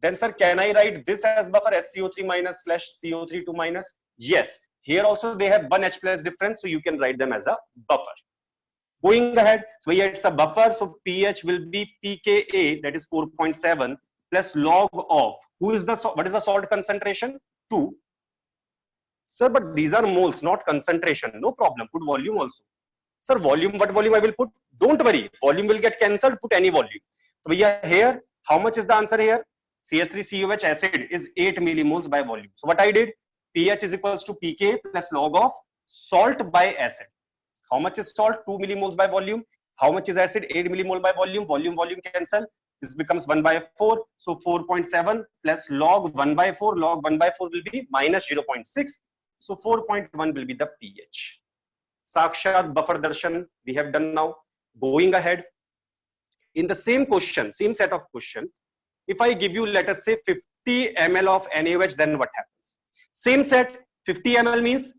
Then sir, can I write this as buffer SCO3 minus slash CO32 minus? Yes. Here also they have 1 H plus difference, so you can write them as a buffer. Going ahead, so here it's a buffer, so pH will be pKa, that is 4.7 plus log of, what is the salt concentration? 2. Sir, but these are moles, not concentration. No problem, put volume also. Sir, volume, what volume I will put? Don't worry, volume will get cancelled, put any volume. So here, how much is the answer here? CH3COH acid is 8 millimoles by volume. So what I did, pH is equals to pK plus log of salt by acid. How much is salt? 2 millimoles by volume. How much is acid? 8 millimole by volume. Volume cancel. This becomes 1 by 4. So 4.7 plus log 1 by 4. Log 1 by 4 will be minus 0.6. So 4.1 will be the pH. Sakshat buffer darshan we have done now. Going ahead, in the same question, same set of question, if I give you, let us say 50 ml of NaOH, then what happens? Same set, 50 ml means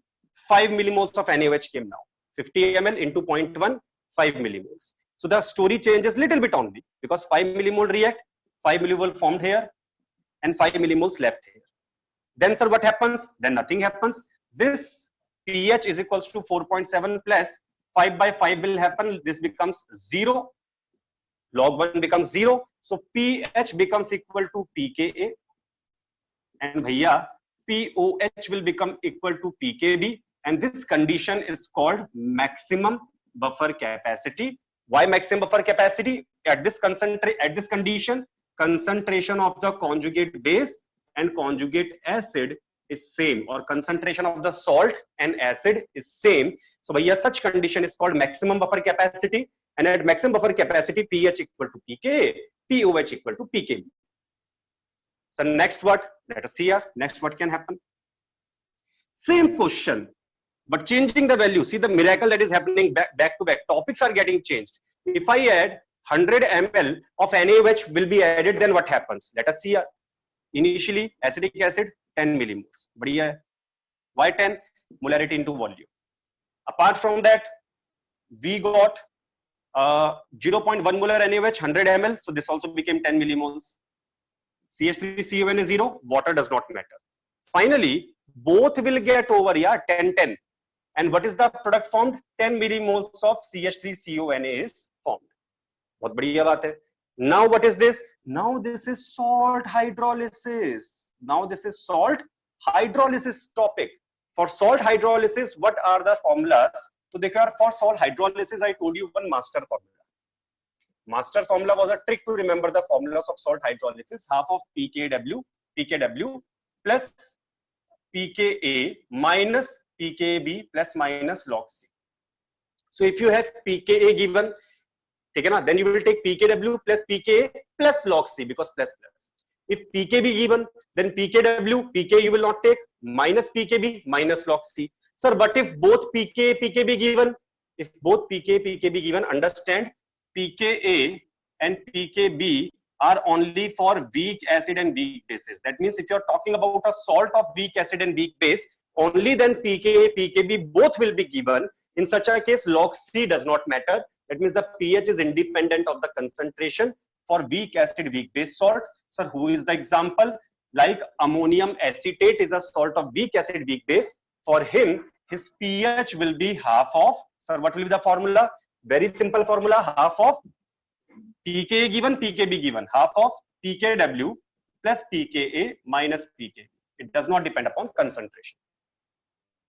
5 millimoles of NaOH came now. 50 ml into 0.1, 5 millimoles. So the story changes little bit only, because 5 millimole react, 5 millimole formed here, and 5 millimoles left here. Then sir, what happens? Then nothing happens. This pH is equals to 4.7 plus 5 by 5 will happen. This becomes 0. Log 1 becomes 0. So pH becomes equal to pKa. And bhaiya, POH will become equal to pKb. And this condition is called maximum buffer capacity. Why maximum buffer capacity? At this condition, concentration of the conjugate base and conjugate acid is same, or concentration of the salt and acid is same. So bhaiya, such condition is called maximum buffer capacity. And at maximum buffer capacity, pH equal to pKa, POH equal to pKb. So next what? Let us see here. Next what can happen? Same question, but changing the value. See the miracle that is happening back to back. Topics are getting changed. If I add 100 ml of NaOH will be added, then what happens? Let us see here. Initially, acetic acid 10 millimoles. Badhiya hai. Why 10? Molarity into volume. Apart from that, we got 0.1 molar NaOH, 100 ml. So this also became 10 millimoles. CH3CON is 0. Water does not matter. Finally, both will get over here 10-10. And what is the product formed? 10 millimoles of CH3CONA is formed. Bahut badhiya baat hai. Now what is this? Now this is salt hydrolysis. Now this is salt hydrolysis topic. For salt hydrolysis, what are the formulas? So for salt hydrolysis, I told you one master formula. Master formula was a trick to remember the formulas of salt hydrolysis. Half of pKw plus pKa minus pKb plus minus log C. So if you have pKa given, then you will take pKw plus pKa plus log C, because plus plus. If pKb given, then pKw, pK you will not take, minus pKb minus log C. Sir, what if both pK, pKb given? If both pK, pKb given, understand pKa and pKb are only for weak acid and weak bases. That means if you are talking about a salt of weak acid and weak base, only then pKa, pKb both will be given. In such a case, log C does not matter. That means the pH is independent of the concentration for weak acid, weak base salt. Sir, who is the example? Like ammonium acetate is a salt of weak acid, weak base. For him, his pH will be half of, sir, what will be the formula? Very simple formula, half of pKa given, pKb given, half of pKw plus pKa minus pKb. It does not depend upon concentration.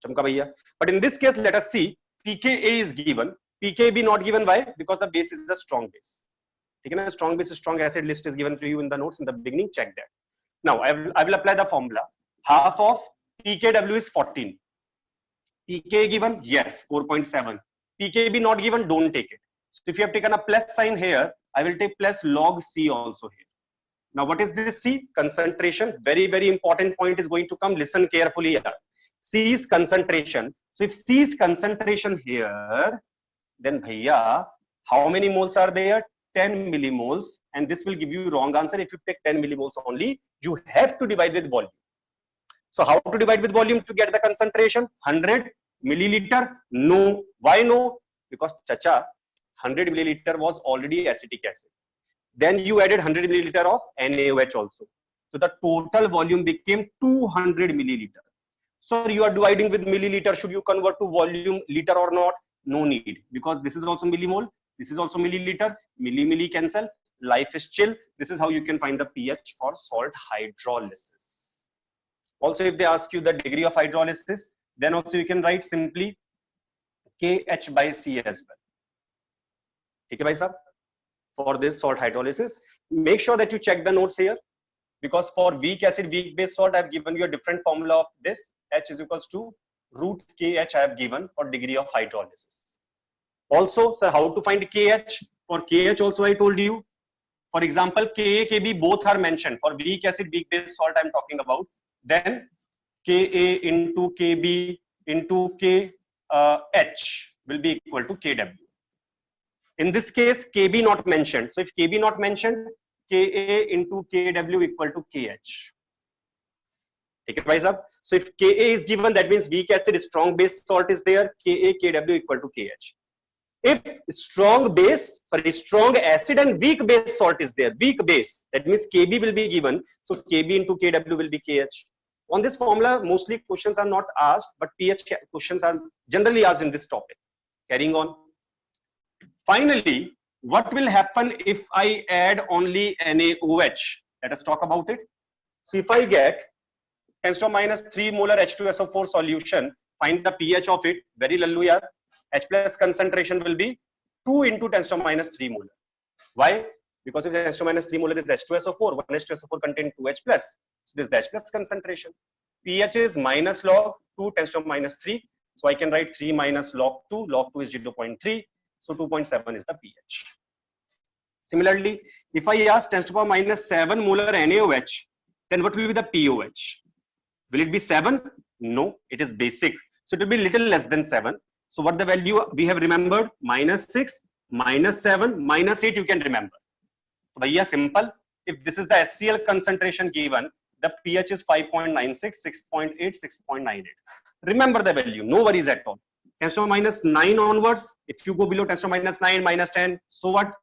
Chamka bhaiya. But in this case, let us see, pKa is given, pKb not given. Why? Because the base is a strong base. A strong base, strong acid list is given to you in the notes in the beginning. Check that. Now I will apply the formula. Half of pKw is 14. pK given, yes, 4.7. pKb not given, don't take it. So if you have taken a plus sign here, I will take plus log C also here. Now what is this C? Concentration. Very, very important point is going to come. Listen carefully here. C is concentration. So if C is concentration here, then bhaiya, how many moles are there? 10 millimoles. And this will give you wrong answer. If you take 10 millimoles only, you have to divide with volume. So how to divide with volume to get the concentration? 100 milliliter? No. Why no? Because chacha, 100 milliliter was already acetic acid. Then you added 100 milliliter of NaOH also. So the total volume became 200 milliliter. So you are dividing with milliliter. Should you convert to volume liter or not? No need, because this is also millimole. This is also milliliter. Milli cancel. Life is chill. This is how you can find the pH for salt hydrolysis. Also, if they ask you the degree of hydrolysis, then also you can write simply KH by C as well. Okay, bhai sahab? For this salt hydrolysis, make sure that you check the notes here, because for weak acid, weak base salt, I have given you a different formula of this. H is equals to root KH I have given for degree of hydrolysis. Also, sir, how to find KH? For KH also I told you. For example, Ka, Kb both are mentioned. For weak acid, weak base salt I am talking about. Then Ka into Kb into KH will be equal to Kw. In this case, Kb not mentioned. So if Kb not mentioned, Ka into Kw equal to Kh. Okay, guys up. So if Ka is given, that means weak acid, strong base salt is there. Ka, Kw equal to Kh. If strong base, sorry, strong acid and weak base salt is there, weak base, that means Kb will be given. So Kb into Kw will be Kh. On this formula, mostly questions are not asked, but pH questions are generally asked in this topic. Carrying on. Finally, what will happen if I add only NaOH? Let us talk about it. So if I get 10⁻³ molar H2SO4 solution, find the pH of it. Very lallu yaar. H plus concentration will be 2 into 10⁻³ molar. Why? Because if 10⁻³ molar is H2SO4, 1 H2SO4 contains 2H plus. So this is the H plus concentration. pH is minus log 2 10⁻³. So I can write 3 minus log 2. Log 2 is 0.3. So 2.7 is the pH. Similarly, if I ask 10⁻⁷ molar NaOH, then what will be the pOH? Will it be 7? No, it is basic. So it will be little less than 7. So what the value we have remembered? -6, -7, -8 you can remember. So bhaiya, simple. If this is the HCl concentration given, the pH is 5.96, 6.8, 6.98. Remember the value, no worries at all. 10⁻⁹ onwards, if you go below 10⁻⁹, -10, so what?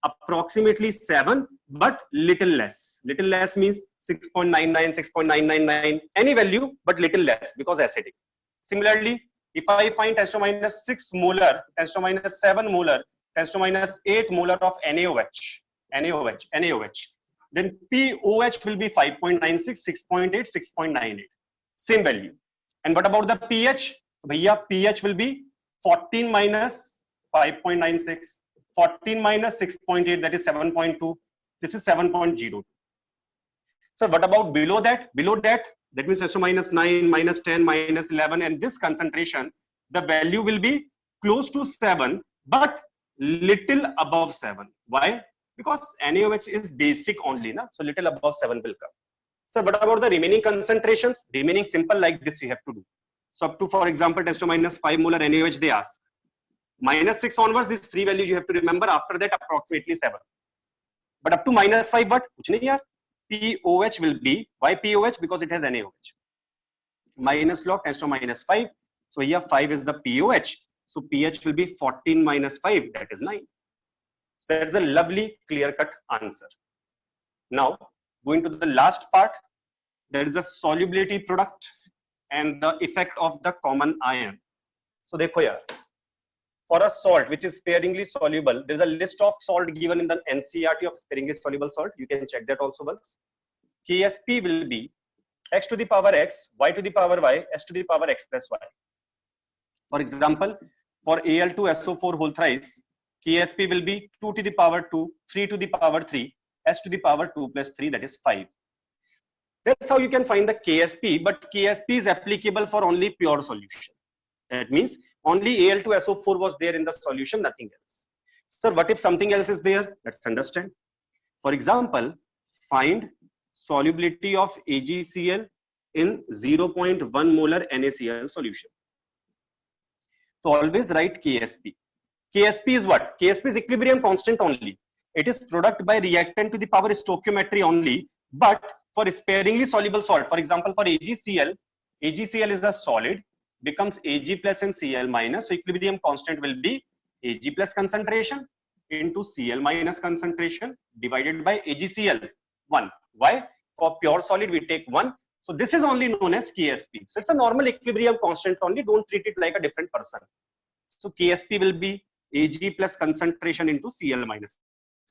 Approximately 7, but little less. Little less means 6.99, 6.999, any value, but little less because acidic. Similarly, if I find 10⁻⁶ molar, 10⁻⁷ molar, 10⁻⁸ molar of NaOH, then pOH will be 5.96, 6.8, 6.98. Same value. And what about the pH? Bhaiya, pH will be 14 minus 5.96. 14 minus 6.8, that is 7.2. This is 7.02. So what about below that? Below that, that means -9, -10, -11, and this concentration, the value will be close to 7, but little above 7. Why? Because NaOH is basic only, na? So little above 7 will come. So what about the remaining concentrations? Remaining simple like this you have to do. So up to, for example, 10⁻⁵ molar NaOH they ask. -6 onwards, these 3 values you have to remember. After that, approximately 7. But up to -5, what? Kuch nahi yaar. pOH will be, why pOH? Because it has NaOH. Minus log 10⁻⁵. So here 5 is the pOH. So pH will be 14 minus 5, that is 9. That's a lovely clear-cut answer. Now, going to the last part, there is a solubility product and the effect of the common ion. So dekho yaar. For a salt which is sparingly soluble, there is a list of salt given in the NCERT of sparingly soluble salt. You can check that also once. Ksp will be x to the power x, y to the power y, s to the power x plus y. For example, for Al2SO4 whole thrice, Ksp will be 2 to the power 2, 3 to the power 3, s to the power 2 plus 3, that is 5. That's how you can find the Ksp, but Ksp is applicable for only pure solution. That means only Al2SO4 was there in the solution, nothing else. Sir, what if something else is there? Let's understand. For example, find solubility of AgCl in 0.1 molar NaCl solution. So always write Ksp. Ksp is what? Ksp is equilibrium constant only. It is product by reactant to the power stoichiometry only, but for sparingly soluble salt, for example, for AgCl, AgCl is a solid, becomes Ag plus and Cl minus. So equilibrium constant will be Ag plus concentration into Cl minus concentration divided by AgCl 1. Why? For pure solid, we take 1. So this is only known as KSP. So it's a normal equilibrium constant only. Don't treat it like a different person. So KSP will be Ag plus concentration into Cl minus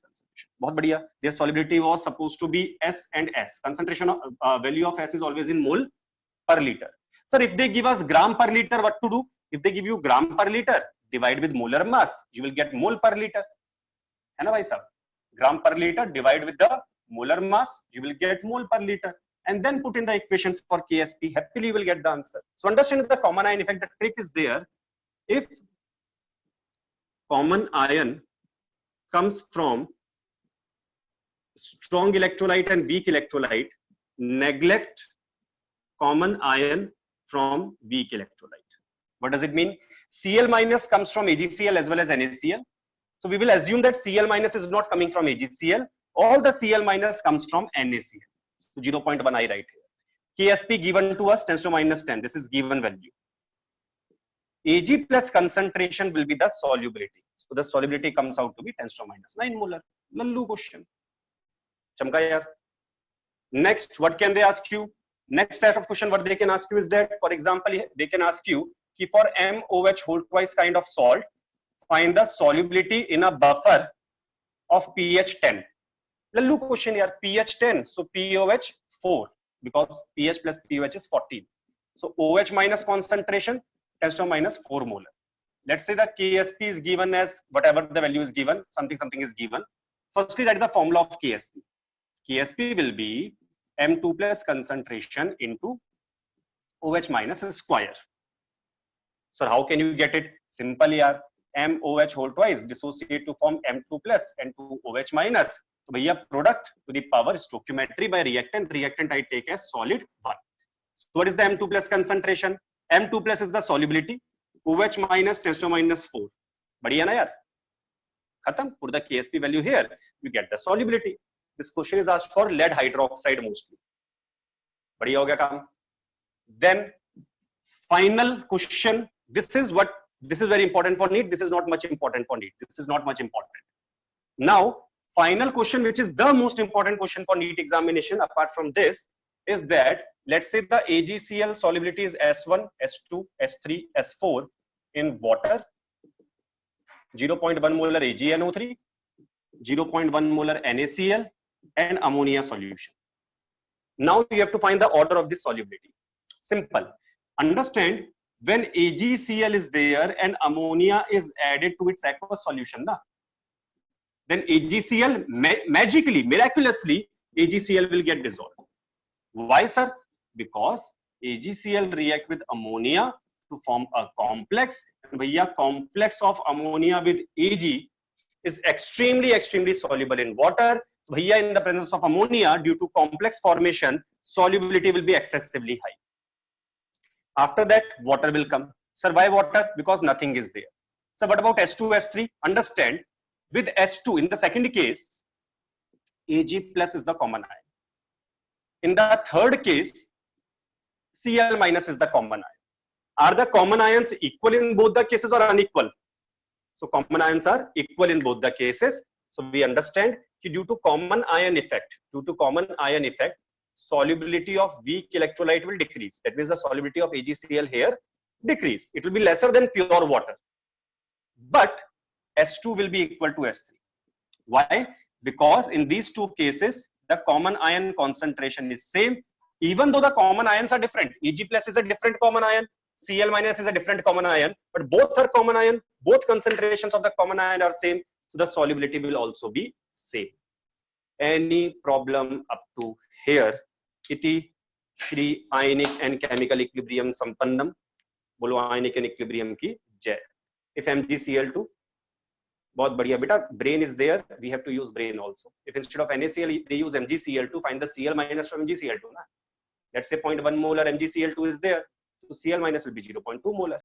concentration. बहुत बढ़िया. Their solubility was supposed to be S and S. Concentration value of S is always in mole per liter. Sir, if they give us gram per liter, what to do? If they give you gram per liter, divide with molar mass, you will get mole per liter. है ना भाई साहब? Gram per liter divide with the molar mass, you will get mole per liter. And then put in the equation for KSP. Happily, you will get the answer. So understand the common ion effect. The trick is there. If common ion comes from strong electrolyte and weak electrolyte, neglect common ion from weak electrolyte. What does it mean? Cl minus comes from AgCl as well as NaCl. So we will assume that Cl minus is not coming from AgCl. All the Cl minus comes from NaCl. So 0.1 I write here. KSP given to us 10 to minus 10. This is given value. Ag plus concentration will be the solubility. So the solubility comes out to be 10 to minus 9 molar. Lallu question. Chamka yaar. Next, what can they ask you? Next set of question what they can ask you is that, for example, they can ask you कि for MOH whole twice kind of salt, find the solubility in a buffer of pH 10. Lallu question here, pH 10, so POH 4, because pH plus POH is 14. So OH minus concentration, 10 to minus 4 molar. Let's say that KSP is given as whatever the value is given, something is given. Firstly, that is the formula of KSP. KSP will be M2 plus concentration into OH minus square. So how can you get it? Simple here. MOH whole twice dissociate to form M2 plus and 2 OH minus. So bhaiya product to the power stoichiometry by reactant. Reactant I take as solid 1. So what is the M2 plus concentration? M2 plus is the solubility. OH minus 10 to minus 4. Badhiya na yaar? Khatam. Put the KSP value here. You get the solubility. This question is asked for lead hydroxide mostly. Badhiya ho gaya kaam. Then final question. This is very important for NEET. This is not much important for NEET. This is not much important. Now, final question, which is the most important question for NEET examination apart from this, is that let's say the AgCl solubility is S1, S2, S3, S4 in water, 0.1 molar AgNO3, 0.1 molar NaCl, and ammonia solution. Now you have to find the order of this solubility. Simple. Understand, when AgCl is there and ammonia is added to its aqueous solution, then AgCl magically, miraculously, AgCl will get dissolved. Why, sir? Because AgCl react with ammonia to form a complex. Bhaiya, complex of ammonia with Ag is extremely soluble in water. Bhaiya, in the presence of ammonia, due to complex formation, solubility will be excessively high. After that, water will come. Sir, why water? Because nothing is there. So what about S2, S3? Understand, with S2, in the second case, Ag plus is the common ion. In the third case, Cl minus is the common ion. Are the common ions equal in both the cases or unequal? So common ions are equal in both the cases. So we understand that due to common ion effect, solubility of weak electrolyte will decrease. That means the solubility of AgCl here decrease. It will be lesser than pure water. But S2 will be equal to S3. Why? Because in these two cases, the common ion concentration is same. Even though the common ions are different. Ag plus is a different common ion. Cl minus is a different common ion. But both are common ion. Both concentrations of the common ion are same. So the solubility will also be same. Any problem up to here? Iti Shri ionic and chemical equilibrium sampannam. Bolo ionic and equilibrium ki jai. If MgCl2, bahut badhiya beta, brain is there, we have to use brain also. If instead of NaCl they use MgCl2, find the Cl minus from MgCl2. Let's say 0.1 molar MgCl2 is there, so Cl minus will be 0.2 molar.